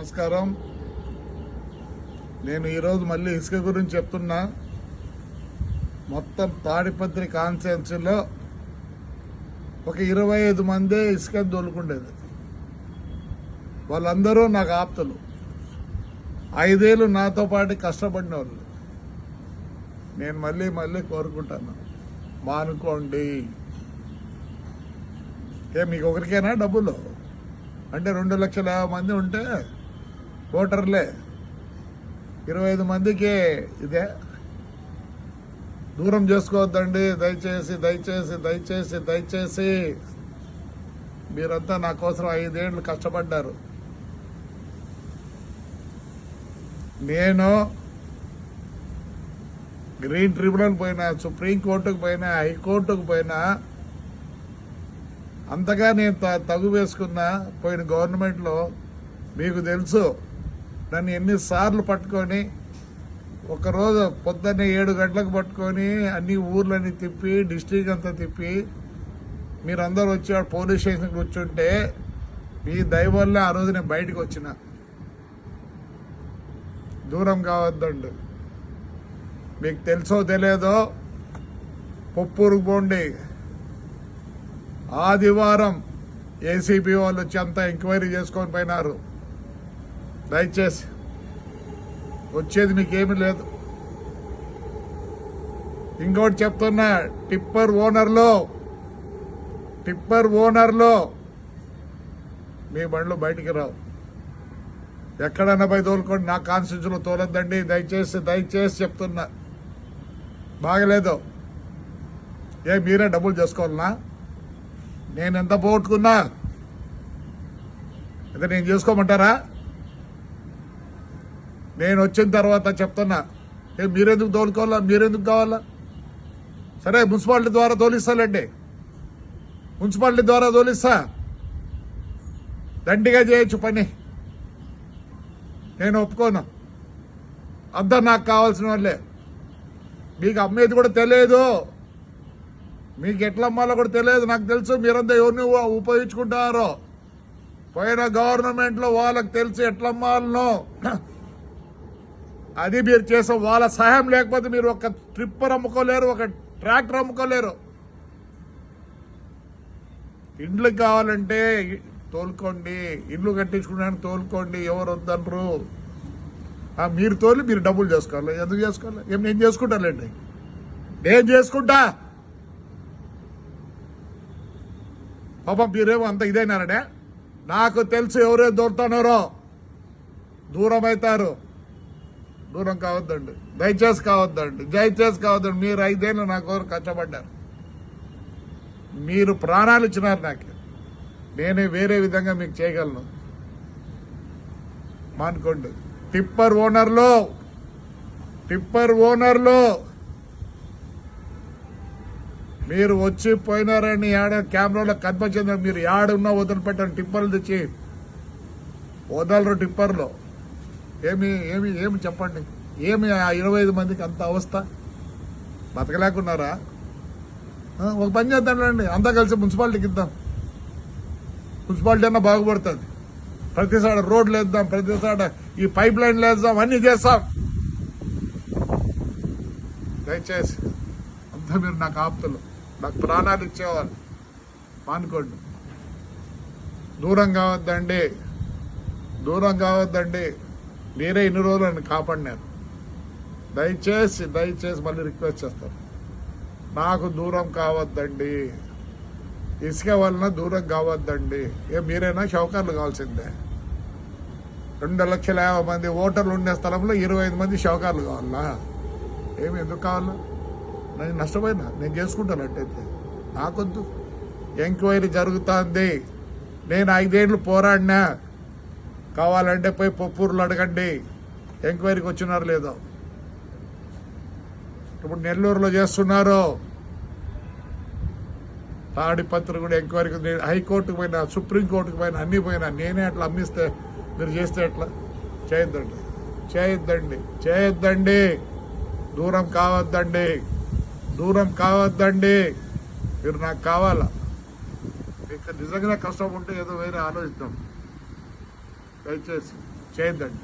నమస్కారం. నేను ఈరోజు మళ్ళీ ఇసుక గురించి చెప్తున్నా. మొత్తం తాడిపత్రి కాన్స్టిట్యున్సీలో ఒక 25 మందే ఇసుక దొరుకుండేది. వాళ్ళందరూ నాకు ఆప్తులు. 5 ఏళ్ళు నాతో పాటు కష్టపడిన వాళ్ళు. నేను మళ్ళీ కోరుకుంటాను, మానుకోండి. మీకు ఒకరికైనా డబ్బులు అంటే 2,50,000 మంది ఉంటే ఓటర్లే, 25 మందికి ఇదే. దూరం చేసుకోవద్దండి. దయచేసి మీరంతా నా కోసం 5 ఏళ్ళు కష్టపడ్డారు. నేను గ్రీన్ ట్రిబ్యునల్ పోయినా, సుప్రీంకోర్టుకు పోయినా, హైకోర్టుకు పోయినా, అంతగా నేను తగు వేసుకున్నా. పోయిన గవర్నమెంట్లో మీకు తెలుసు, నన్ను ఎన్నిసార్లు పట్టుకొని, ఒకరోజు పొద్దున్నే 7 గంటలకు పట్టుకొని అన్ని ఊర్లని తిప్పి, డిస్ట్రిక్ట్ అంతా తిప్పి, మీరందరూ వచ్చి పోలీస్ స్టేషన్ కూర్చుంటే మీ దయ వల్ల ఆ రోజు నేను బయటకు వచ్చిన. దూరం కావద్దండి. మీకు తెలుసో తెలియదో, పొప్పూరుకు పోండి. ఆదివారం ఏసీబీ వాళ్ళు వచ్చి అంతా ఎంక్వైరీ చేసుకొని పోయినారు. దయచేసి వచ్చేది మీకేమీ లేదు. ఇంకోటి చెప్తున్నా, టిప్పర్ ఓనర్లో మీ బండ్లు బయటికి రావు. ఎక్కడన్నా పోయి తోలుకోండి, నా కాన్స్టిట్యూన్సీలో తోలొద్దండి. దయచేసి చెప్తున్నా. బాగలేదు. మీరే డబ్బులు చేసుకోవాలనా? నేను ఎంత పోగొట్టుకున్నా అయితే నేను చేసుకోమంటారా? నేను వచ్చిన తర్వాత చెప్తున్నా, మీరెందుకు తోలుకోవాలా? మీరెందుకు కావాలా? సరే, మున్సిపాలిటీ ద్వారా తోలిస్తానండి. మున్సిపాలిటీ ద్వారా తోలిస్తా. దండిగా చేయొచ్చు పని. నేను ఒప్పుకోను. అంతా నాకు కావాల్సిన వాళ్ళే. మీకు అమ్మేది కూడా తెలియదు, మీకు ఎట్లా అమ్మాలో కూడా తెలియదు. నాకు తెలుసు మీరంతా ఎవరిని ఉపయోగించుకుంటారో. పోయిన గవర్నమెంట్లో వాళ్ళకి తెలుసు ఎట్లా అమ్మాలనో. అది మీరు చేసే వాళ్ళ సహాయం లేకపోతే మీరు ఒక ట్రిప్పర్ అమ్ముకోలేరు, ఒక ట్రాక్టర్ అమ్ముకోలేరు. ఇండ్లు కావాలంటే తోలుకోండి, ఇల్లు కట్టించుకున్నాను తోలుకోండి, ఎవరు వద్దనరు. మీరు తోలి మీరు డబ్బులు చేసుకోవాలి. ఎందుకు చేసుకోవాలి? నేను చేసుకుంటానండి, నేను చేసుకుంటా. పాపం మీరేమో అంత ఇదైనారనే. నాకు తెలుసు ఎవరే దొరుకుతున్నారో. దూరం అవుతారు. దూరం కావద్దండి. దయచేసి కావద్దండి. మీరు 5 ఏళ్ళు నా కోసం కష్టపడ్డారు. మీరు ప్రాణాలు ఇచ్చినారు నాకు. నేనే వేరే విధంగా మీకు చేయగలను. మానుకోండి. టిప్పర్ ఓనర్లో మీరు వచ్చి పోయినారని కెమెరాలో కనిపించింది. మీరు యాడున్నా వదిలిపెట్టాను. టిప్పర్లు తెచ్చి వదలరు. టిప్పర్లో ఏమి చెప్పండి. ఏమి ఆ 25 మందికి అంత అవస్థ? బతకలేకున్నారా? ఒక పని చేద్దాంలేండి, అంతా కలిసి మున్సిపాలిటీకి ఇద్దాం. మున్సిపాలిటీ అన్నా బాగుపడుతుంది. ప్రతిసారి రోడ్లు వేద్దాం, ప్రతిసారి ఈ పైప్ లైన్లు వేద్దాం, అన్నీ చేస్తాం. దయచేసి అంతా మీరు నాకు ఆప్తులు, నాకు ప్రాణాలు ఇచ్చేవాళ్ళు. మానుకోండి. దూరం కావద్దండి. మీరే ఇన్ని రోజులు నన్ను కాపాడినారు. దయచేసి మళ్ళీ రిక్వెస్ట్ చేస్తాను, నాకు దూరం కావద్దండి. ఇసుక వలన దూరం కావద్దండి. మీరైనా షౌకర్లు కావాల్సిందే. 2,50,000 మంది ఓటర్లు ఉండే స్థలంలో 25 మంది షౌకర్లు కావాలా? ఎందుకు కావాలా? నేను నష్టపోయినా, నేను చేసుకుంటాను. అట్టయితే నాకొద్దు. ఎంక్వైరీ జరుగుతుంది. నేను 5 ఏళ్ళు పోరాడినా. కావాలంటే పోయి పొప్పూరులో అడగండి, ఎంక్వైరీకి వచ్చినారు లేదో. ఇప్పుడు నెల్లూరులో చేస్తున్నారు. తాడిపత్రి కూడా ఎంక్వైరీకి, హైకోర్టుకు పోయినా, సుప్రీంకోర్టుకు పోయినా, అన్నీ పోయినా. నేనే అట్లా అమ్మిస్తే మీరు చేస్తే ఎట్లా? చేయొద్దండి. దూరం కావద్దండి. మీరు నాకు కావాలా? మీకు నిజంగా కష్టం ఉంటే ఏదో వేరే ఆలోచిద్దాం. దయచేసి చేయొద్దండి.